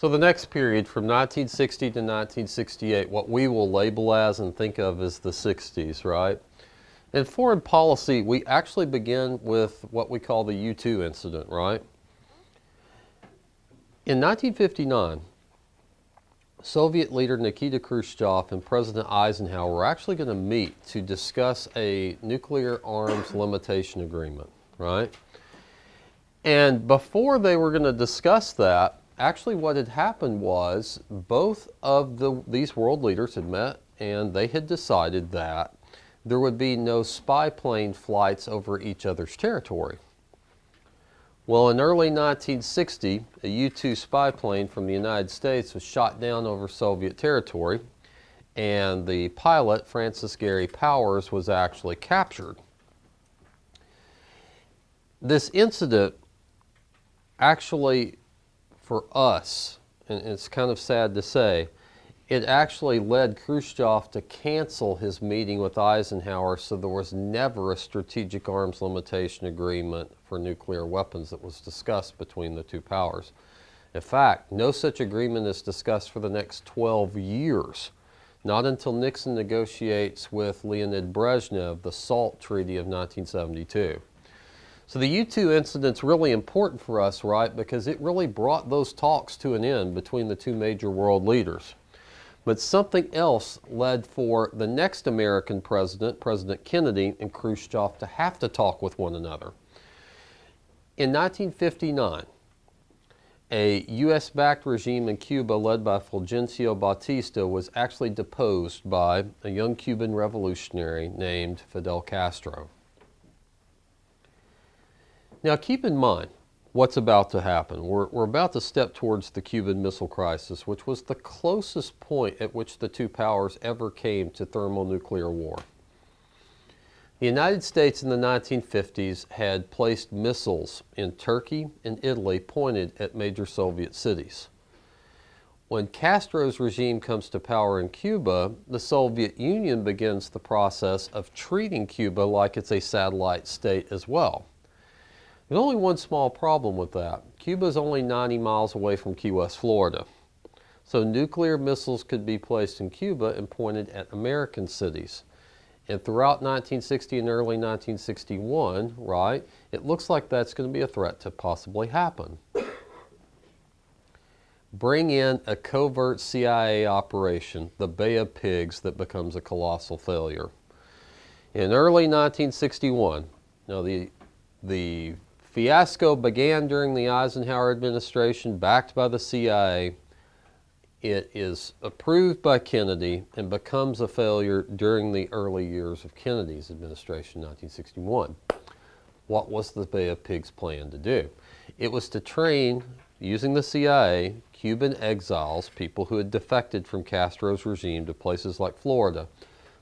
So the next period from 1960 to 1968, what we will label as and think of as the 60s, right? In foreign policy, we actually begin with what we call the U-2 incident, right? In 1959, Soviet leader Nikita Khrushchev and President Eisenhower were actually going to meet to discuss a nuclear arms limitation agreement, right? And before they were going to discuss that, actually what had happened was both of these world leaders had met and they had decided that there would be no spy plane flights over each other's territory. Well, in early 1960, a U-2 spy plane from the United States was shot down over Soviet territory, and the pilot, Francis Gary Powers, was actually captured. This incident actually, for us, and it's kind of sad to say, it actually led Khrushchev to cancel his meeting with Eisenhower, so there was never a strategic arms limitation agreement for nuclear weapons that was discussed between the two powers. In fact, no such agreement is discussed for the next 12 years, not until Nixon negotiates with Leonid Brezhnev the SALT Treaty of 1972. So the U-2 incident's really important for us, right, because it really brought those talks to an end between the two major world leaders. But something else led for the next American president, President Kennedy, and Khrushchev to have to talk with one another. In 1959, a U.S.-backed regime in Cuba led by Fulgencio Batista was actually deposed by a young Cuban revolutionary named Fidel Castro. Now keep in mind what's about to happen. We're about to step towards the Cuban Missile Crisis, which was the closest point at which the two powers ever came to thermonuclear war. The United States in the 1950s had placed missiles in Turkey and Italy pointed at major Soviet cities. When Castro's regime comes to power in Cuba, the Soviet Union begins the process of treating Cuba like it's a satellite state as well. There's only one small problem with that. Cuba is only 90 miles away from Key West, Florida. So nuclear missiles could be placed in Cuba and pointed at American cities. And throughout 1960 and early 1961, right, it looks like that's going to be a threat to possibly happen. Bring in a covert CIA operation, the Bay of Pigs, that becomes a colossal failure. In early 1961, now the fiasco began during the Eisenhower administration, backed by the CIA. It is approved by Kennedy and becomes a failure during the early years of Kennedy's administration, 1961. What was the Bay of Pigs plan to do? It was to train, using the CIA, Cuban exiles, people who had defected from Castro's regime to places like Florida,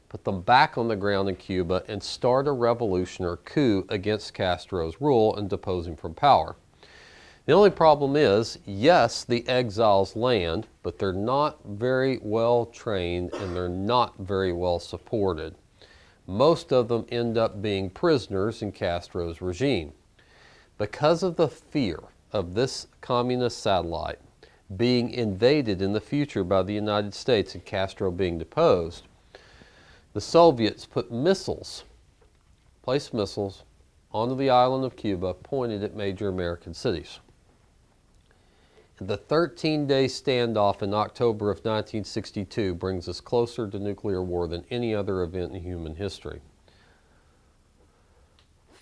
put them back on the ground in Cuba and start a revolution or coup against Castro's rule and depose him from power. The only problem is, yes, the exiles land, but they're not very well trained and they're not very well supported. Most of them end up being prisoners in Castro's regime. Because of the fear of this communist satellite being invaded in the future by the United States and Castro being deposed, the Soviets put missiles, placed missiles onto the island of Cuba pointed at major American cities. The 13-day standoff in October of 1962 brings us closer to nuclear war than any other event in human history.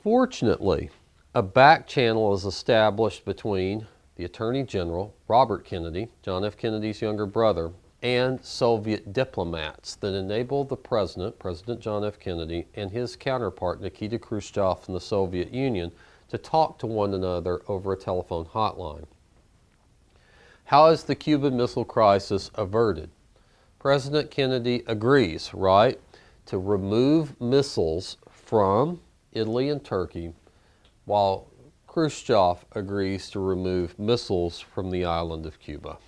Fortunately, a back channel is established between the Attorney General, Robert Kennedy, John F. Kennedy's younger brother, and Soviet diplomats that enable the President John F. Kennedy, and his counterpart, Nikita Khrushchev in the Soviet Union, to talk to one another over a telephone hotline. How is the Cuban Missile Crisis averted? President Kennedy agrees, right, to remove missiles from Italy and Turkey, while Khrushchev agrees to remove missiles from the island of Cuba.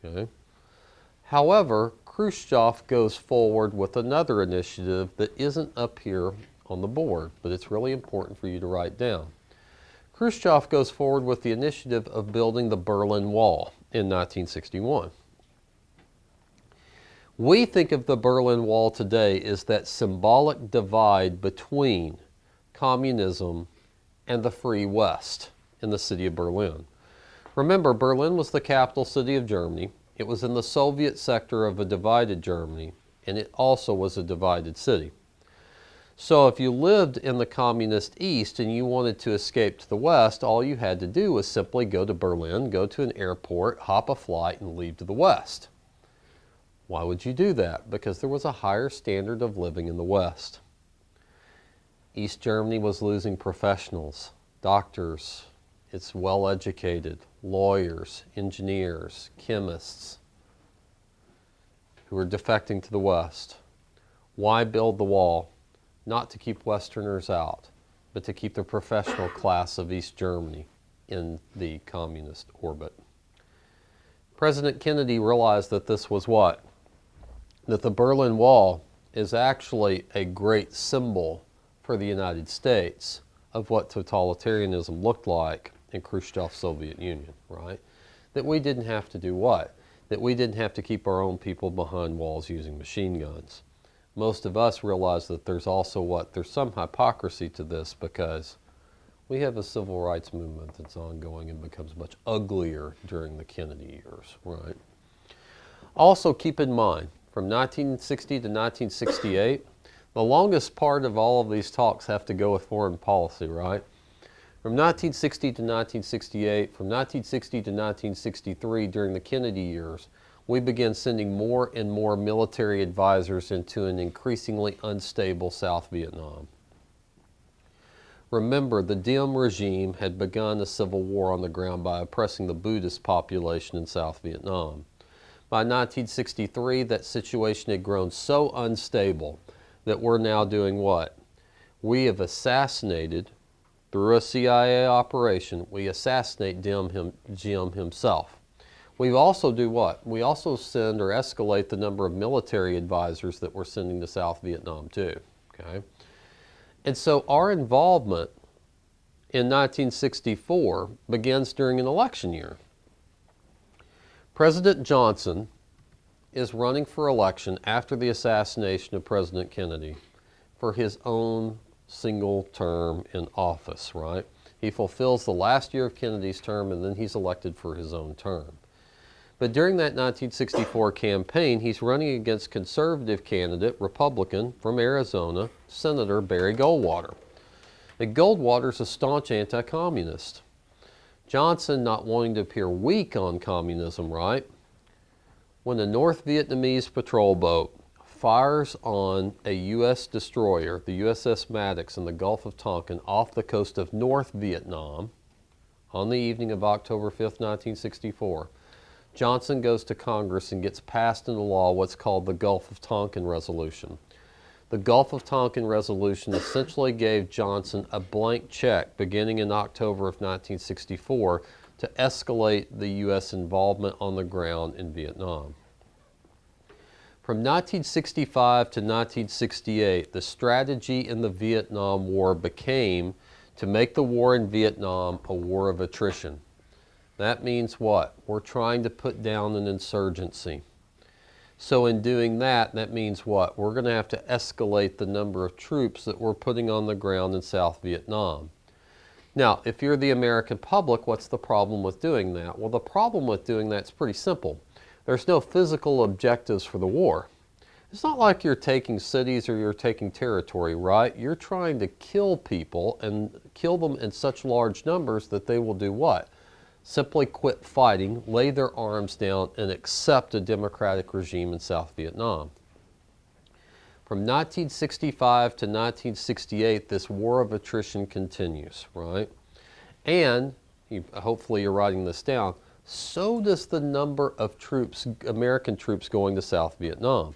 Okay? However, Khrushchev goes forward with another initiative that isn't up here on the board, but it's really important for you to write down. Khrushchev goes forward with the initiative of building the Berlin Wall. in 1961. We think of the Berlin Wall today as that symbolic divide between communism and the free West in the city of Berlin. Remember, Berlin was the capital city of Germany. It was in the Soviet sector of a divided Germany, and it also was a divided city. So if you lived in the communist East and you wanted to escape to the West, all you had to do was simply go to Berlin, go to an airport, hop a flight, and leave to the West. Why would you do that? Because there was a higher standard of living in the West. East Germany was losing professionals, doctors, it's well-educated, lawyers, engineers, chemists who were defecting to the West. Why build the wall? Not to keep Westerners out, but to keep the professional class of East Germany in the communist orbit. President Kennedy realized that this was what? That the Berlin Wall is actually a great symbol for the United States of what totalitarianism looked like in Khrushchev's Soviet Union, right? That we didn't have to do what? That we didn't have to keep our own people behind walls using machine guns. Most of us realize that there's also what? There's some hypocrisy to this because we have a civil rights movement that's ongoing and becomes much uglier during the Kennedy years, right? Also keep in mind, from 1960 to 1968, the longest part of all of these talks have to go with foreign policy, right? From 1960 to 1968, from 1960 to 1963, during the Kennedy years, we began sending more and more military advisors into an increasingly unstable South Vietnam. Remember, the Diem regime had begun a civil war on the ground by oppressing the Buddhist population in South Vietnam. By 1963, that situation had grown so unstable that we're now doing what? We have assassinated, through a CIA operation, we assassinate Diem himself. We also do what? We also send or escalate the number of military advisors that we're sending to South Vietnam too, okay? And so our involvement in 1964 begins during an election year. President Johnson is running for election after the assassination of President Kennedy for his own single term in office, right? He fulfills the last year of Kennedy's term and then he's elected for his own term. But during that 1964 campaign, he's running against conservative candidate, Republican from Arizona, Senator Barry Goldwater. And Goldwater's a staunch anti-communist. Johnson, not wanting to appear weak on communism, right? When a North Vietnamese patrol boat fires on a U.S. destroyer, the USS Maddox in the Gulf of Tonkin off the coast of North Vietnam on the evening of October 5th, 1964, Johnson goes to Congress and gets passed into law what's called the Gulf of Tonkin Resolution. The Gulf of Tonkin Resolution essentially gave Johnson a blank check beginning in October of 1964 to escalate the U.S. involvement on the ground in Vietnam. From 1965 to 1968, the strategy in the Vietnam War became to make the war in Vietnam a war of attrition. That means what? We're trying to put down an insurgency. So in doing that, that means what? We're going to have to escalate the number of troops that we're putting on the ground in South Vietnam. Now, if you're the American public, what's the problem with doing that? Well, the problem with doing that is pretty simple. There's no physical objectives for the war. It's not like you're taking cities or you're taking territory, right? You're trying to kill people and kill them in such large numbers that they will do what? Simply quit fighting, lay their arms down, and accept a democratic regime in South Vietnam. From 1965 to 1968, this war of attrition continues, right? And, hopefully you're writing this down, so does the number of troops, American troops going to South Vietnam.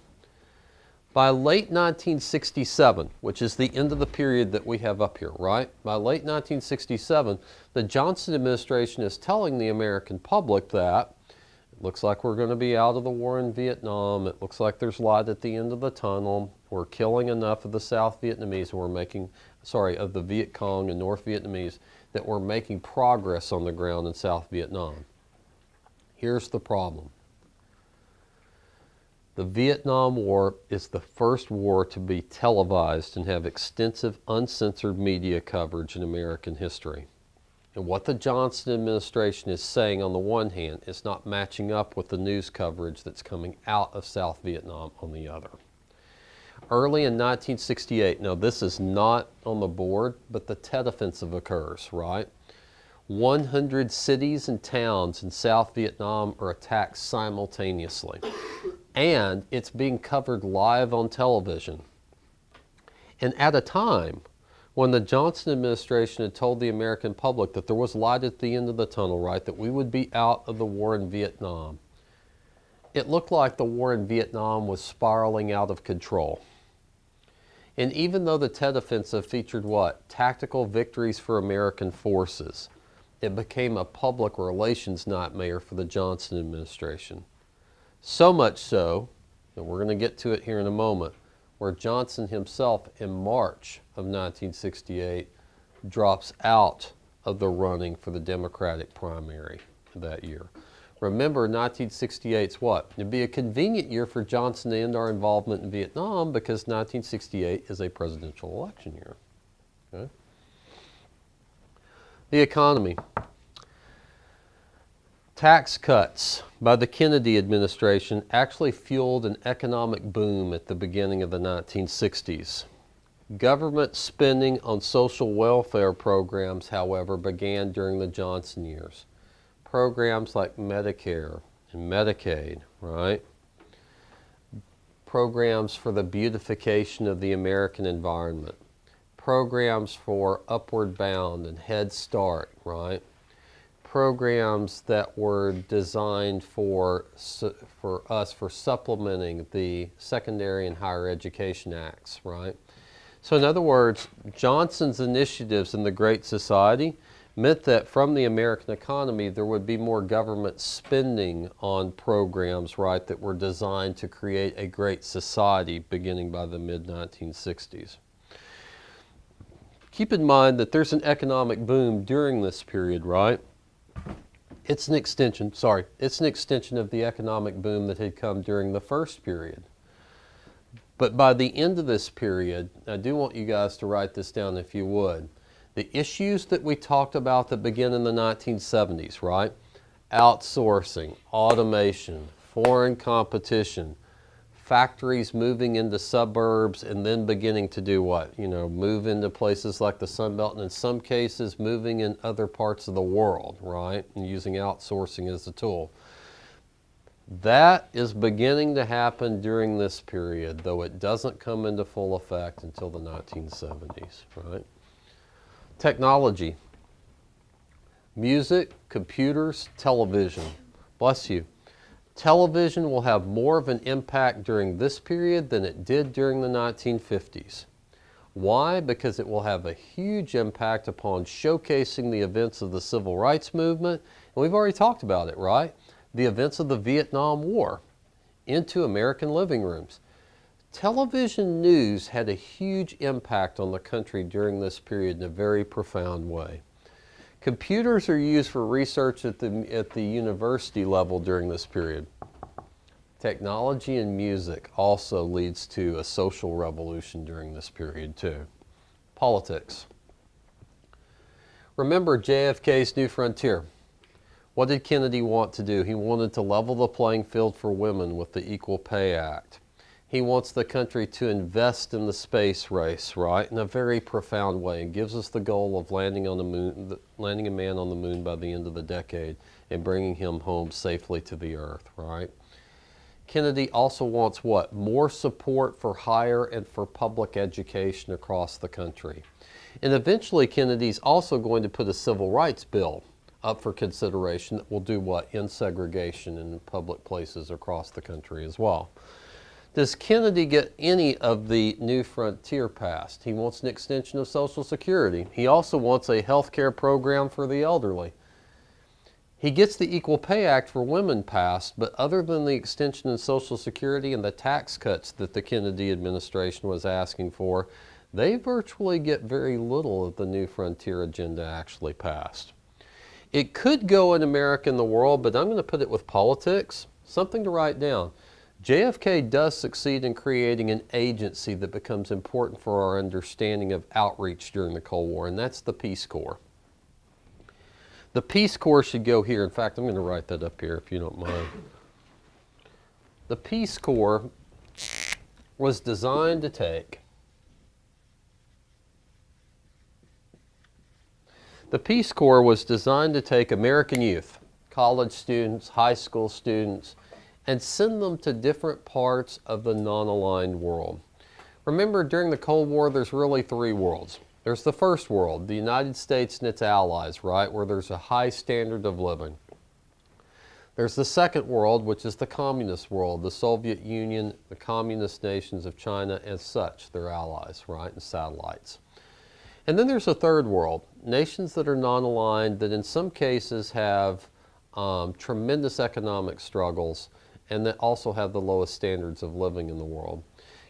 By late 1967, which is the end of the period that we have up here, right? By late 1967, the Johnson administration is telling the American public that it looks like we're going to be out of the war in Vietnam. It looks like there's light at the end of the tunnel. We're killing enough of the South Vietnamese, of the Viet Cong and North Vietnamese, that we're making progress on the ground in South Vietnam. Here's the problem. The Vietnam War is the first war to be televised and have extensive uncensored media coverage in American history. And what the Johnson administration is saying on the one hand is not matching up with the news coverage that's coming out of South Vietnam on the other. Early in 1968, now this is not on the board, but the Tet Offensive occurs, right? 100 cities and towns in South Vietnam are attacked simultaneously. And it's being covered live on television. And at a time when the Johnson administration had told the American public that there was light at the end of the tunnel, right, that we would be out of the war in Vietnam, it looked like the war in Vietnam was spiraling out of control. And even though the Tet Offensive featured what? Tactical victories for American forces, it became a public relations nightmare for the Johnson administration. So much so, and we're going to get to it here in a moment, where Johnson himself in March of 1968 drops out of the running for the Democratic primary that year. Remember, 1968's what? It'd be a convenient year for Johnson to end our involvement in Vietnam because 1968 is a presidential election year. Okay? The economy. Tax cuts by the Kennedy administration actually fueled an economic boom at the beginning of the 1960s. Government spending on social welfare programs, however, began during the Johnson years. Programs like Medicare and Medicaid, right? Programs for the beautification of the American environment. Programs for Upward Bound and Head Start, right? Programs that were designed for supplementing the Secondary and Higher Education Acts, right? So in other words, Johnson's initiatives in the Great Society meant that from the American economy there would be more government spending on programs, right, that were designed to create a great society beginning by the mid-1960s. Keep in mind that there's an economic boom during this period, right? It's an extension of the economic boom that had come during the first period. But by the end of this period, I do want you guys to write this down if you would. The issues that we talked about that begin in the 1970s, right? Outsourcing, automation, foreign competition, factories moving into suburbs and then beginning to do what? You know, move into places like the Sun Belt and in some cases moving in other parts of the world, right? And using outsourcing as a tool. That is beginning to happen during this period, though it doesn't come into full effect until the 1970s, right? Technology. Music, computers, television. Bless you. Television will have more of an impact during this period than it did during the 1950s. Why? Because it will have a huge impact upon showcasing the events of the Civil Rights Movement. And we've already talked about it, right? The events of the Vietnam War into American living rooms. Television news had a huge impact on the country during this period in a very profound way. Computers are used for research at the university level during this period. Technology and music also leads to a social revolution during this period too. Politics. Remember JFK's New Frontier. What did Kennedy want to do? He wanted to level the playing field for women with the Equal Pay Act. He wants the country to invest in the space race, right, in a very profound way, and gives us the goal of landing on the moon, landing a man on the moon by the end of the decade and bringing him home safely to the earth, right? Kennedy also wants what? More support for higher and for public education across the country. And eventually Kennedy's also going to put a civil rights bill up for consideration that will do what? End segregation in public places across the country as well. Does Kennedy get any of the New Frontier passed? He wants an extension of Social Security. He also wants a health care program for the elderly. He gets the Equal Pay Act for women passed, but other than the extension of Social Security and the tax cuts that the Kennedy administration was asking for, they virtually get very little of the New Frontier agenda actually passed. It could go in America and the world, but I'm going to put it with politics. Something to write down. JFK does succeed in creating an agency that becomes important for our understanding of outreach during the Cold War, and that's the Peace Corps. The Peace Corps should go here. In fact, I'm going to write that up here if you don't mind. The Peace Corps was designed to take American youth, college students, high school students, and send them to different parts of the non-aligned world. Remember, during the Cold War, there's really three worlds. There's the first world, the United States and its allies, right, where there's a high standard of living. There's the second world, which is the communist world, the Soviet Union, the communist nations of China as such, their allies, right, and satellites. And then there's a third world, nations that are non-aligned that in some cases have tremendous economic struggles and that also have the lowest standards of living in the world.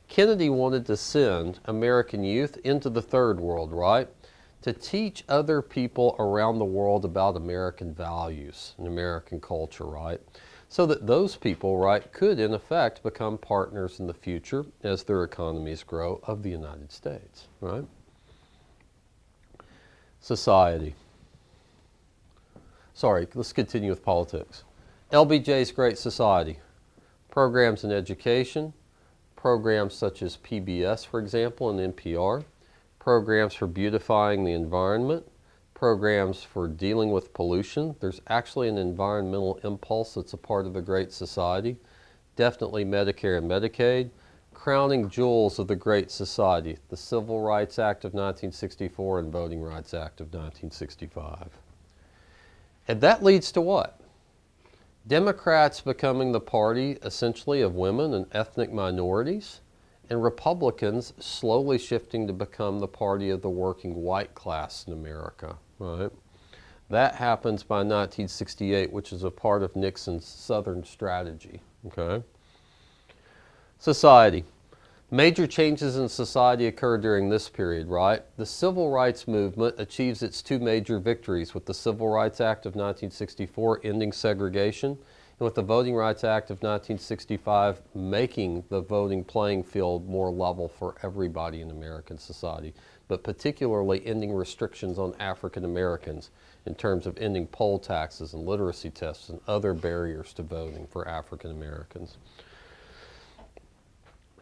Kennedy wanted to send American youth into the third world, right, to teach other people around the world about American values and American culture, right, so that those people, right, could in effect become partners in the future as their economies grow of the United States, right? Society. Sorry, let's continue with politics. LBJ's Great Society. Programs in education, programs such as PBS, for example, and NPR, programs for beautifying the environment, programs for dealing with pollution. There's actually an environmental impulse that's a part of the Great Society. Definitely Medicare and Medicaid. Crowning jewels of the Great Society, the Civil Rights Act of 1964 and Voting Rights Act of 1965. And that leads to what? Democrats becoming the party essentially of women and ethnic minorities, and Republicans slowly shifting to become the party of the working white class in America, right? That happens by 1968, which is a part of Nixon's Southern strategy, okay? Society. Major changes in society occur during this period, right? The Civil Rights Movement achieves its two major victories with the Civil Rights Act of 1964 ending segregation, and with the Voting Rights Act of 1965 making the voting playing field more level for everybody in American society, but particularly ending restrictions on African Americans in terms of ending poll taxes and literacy tests and other barriers to voting for African Americans.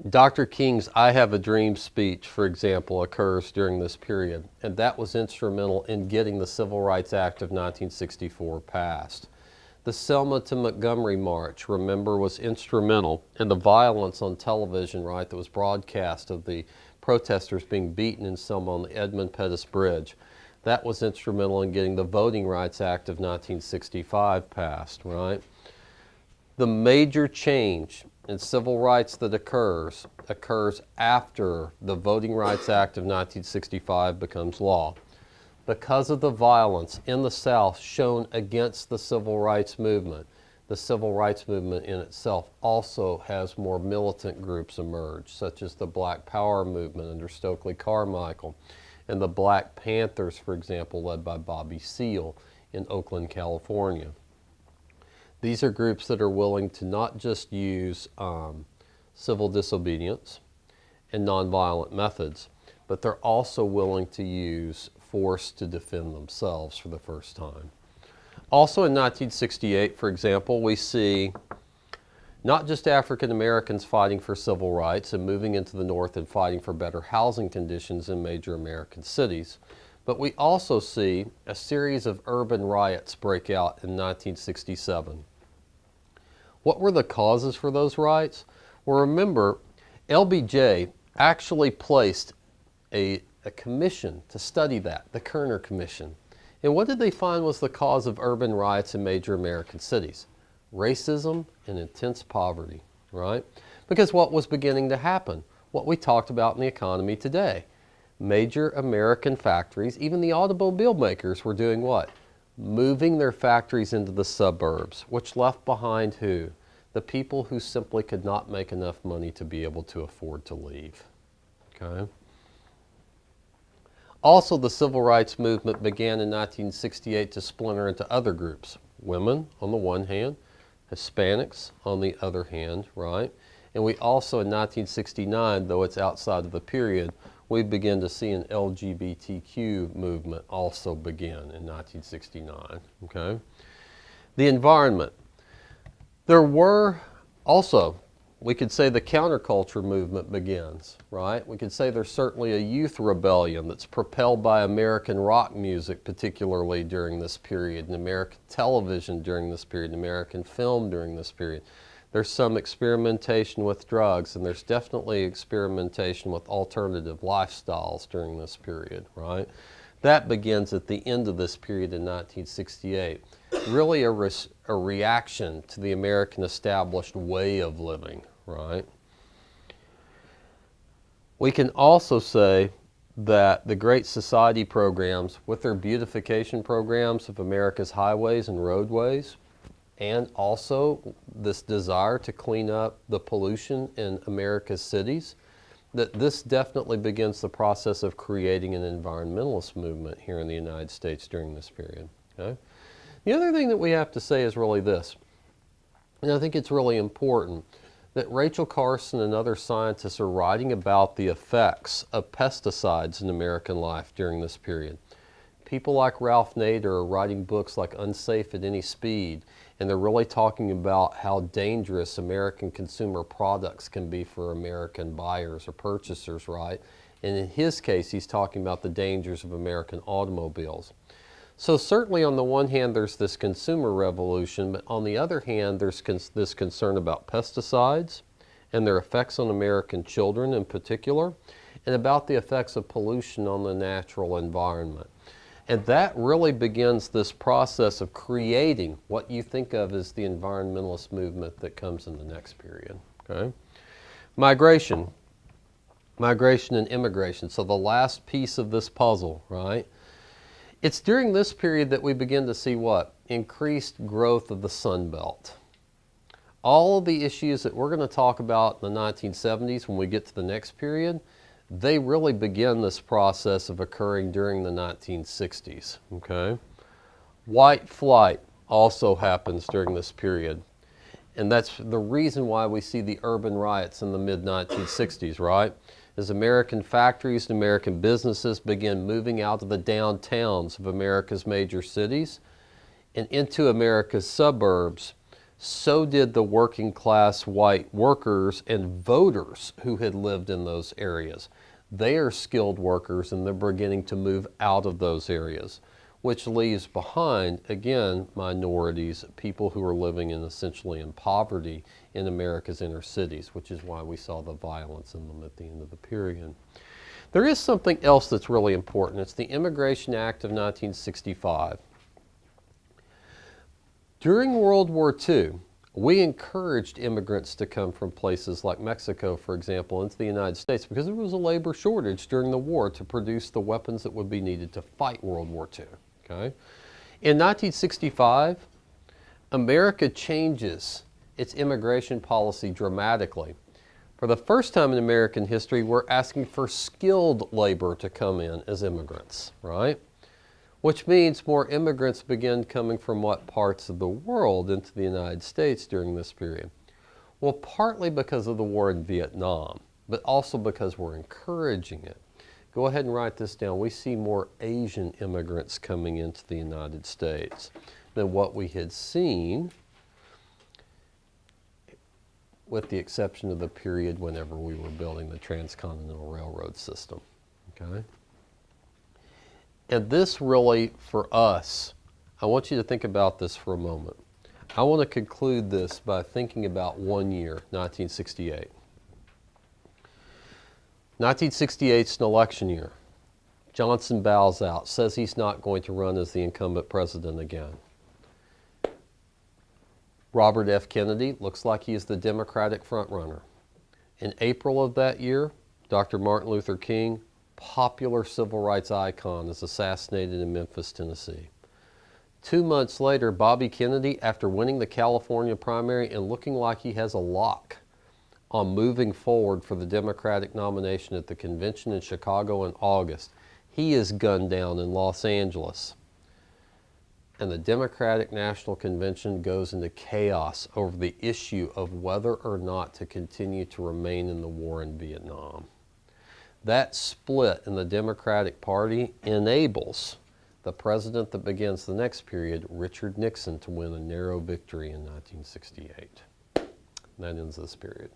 Dr. King's I Have a Dream speech, for example, occurs during this period, and that was instrumental in getting the Civil Rights Act of 1964 passed. The Selma to Montgomery March, remember, was instrumental in the violence on television, right, that was broadcast of the protesters being beaten in Selma on the Edmund Pettus Bridge. That was instrumental in getting the Voting Rights Act of 1965 passed, right? The major change in civil rights that occurs after the Voting Rights Act of 1965 becomes law. Because of the violence in the South shown against the civil rights movement, the civil rights movement in itself also has more militant groups emerge, such as the Black Power movement under Stokely Carmichael, and the Black Panthers, for example, led by Bobby Seale in Oakland, California. These are groups that are willing to not just use civil disobedience and nonviolent methods, but they're also willing to use force to defend themselves for the first time. Also in 1968, for example, we see not just African Americans fighting for civil rights and moving into the North and fighting for better housing conditions in major American cities, but we also see a series of urban riots break out in 1967. What were the causes for those riots? Well, remember, LBJ actually placed a commission to study that, the Kerner Commission. And what did they find was the cause of urban riots in major American cities? Racism and intense poverty, right? Because what was beginning to happen? What we talked about in the economy today. Major American factories, even the automobile makers, were doing what? Moving their factories into the suburbs, which left behind who? The people who simply could not make enough money to be able to afford to leave. Okay? Also, the civil rights movement began in 1968 to splinter into other groups. Women on the one hand, Hispanics on the other hand, right? And we also in 1969, though it's outside of the period, we begin to see an LGBTQ movement also begin in 1969, okay? The environment. There were also, we could say the counterculture movement begins, right? We could say there's certainly a youth rebellion that's propelled by American rock music, particularly during this period, and American television during this period, and American film during this period. There's some experimentation with drugs, and there's definitely experimentation with alternative lifestyles during this period, right? That begins at the end of this period in 1968. Really a reaction to the American established way of living, right? We can also say that the Great Society programs, with their beautification programs of America's highways and roadways, and also this desire to clean up the pollution in America's cities, that this definitely begins the process of creating an environmentalist movement here in the United States during this period. Okay? The other thing that we have to say is really this, and I think it's really important, that Rachel Carson and other scientists are writing about the effects of pesticides in American life during this period. People like Ralph Nader are writing books like Unsafe at Any Speed, and they're really talking about how dangerous American consumer products can be for American buyers or purchasers, right? And in his case, he's talking about the dangers of American automobiles. So certainly on the one hand, there's this consumer revolution, but on the other hand, there's this concern about pesticides and their effects on American children in particular, and about the effects of pollution on the natural environment. And that really begins this process of creating what you think of as the environmentalist movement that comes in the next period. Okay? Migration and immigration. So the last piece of this puzzle, right? It's during this period that we begin to see what? Increased growth of the Sun Belt. All of the issues that we're going to talk about in the 1970s when we get to the next period, they really begin this process of occurring during the 1960s, okay? White flight also happens during this period. And that's the reason why we see the urban riots in the mid-1960s, right? As American factories and American businesses begin moving out of the downtowns of America's major cities and into America's suburbs, so did the working class white workers and voters who had lived in those areas. They are skilled workers and they're beginning to move out of those areas, which leaves behind, again, minorities, people who are living essentially in poverty in America's inner cities, which is why we saw the violence in them at the end of the period. There is something else that's really important. It's the Immigration Act of 1965. During World War II, we encouraged immigrants to come from places like Mexico, for example, into the United States because there was a labor shortage during the war to produce the weapons that would be needed to fight World War II. Okay? In 1965, America changes its immigration policy dramatically. For the first time in American history, we're asking for skilled labor to come in as immigrants, right? Which means more immigrants begin coming from what parts of the world into the United States during this period? Well, partly because of the war in Vietnam, but also because we're encouraging it. Go ahead and write this down. We see more Asian immigrants coming into the United States than what we had seen, with the exception of the period whenever we were building the transcontinental railroad system. Okay? And this really, for us, I want you to think about this for a moment. I want to conclude this by thinking about one year, 1968. 1968 is an election year. Johnson bows out, says he's not going to run as the incumbent president again. Robert F. Kennedy looks like he is the Democratic frontrunner. In April of that year, Dr. Martin Luther King, popular civil rights icon, is assassinated in Memphis, Tennessee. 2 months later, Bobby Kennedy, after winning the California primary and looking like he has a lock on moving forward for the Democratic nomination at the convention in Chicago in August, He is gunned down in Los Angeles. And the Democratic National Convention goes into chaos over the issue of whether or not to continue to remain in the war in Vietnam. That split in the Democratic Party enables the president that begins the next period, Richard Nixon, to win a narrow victory in 1968. And that ends this period.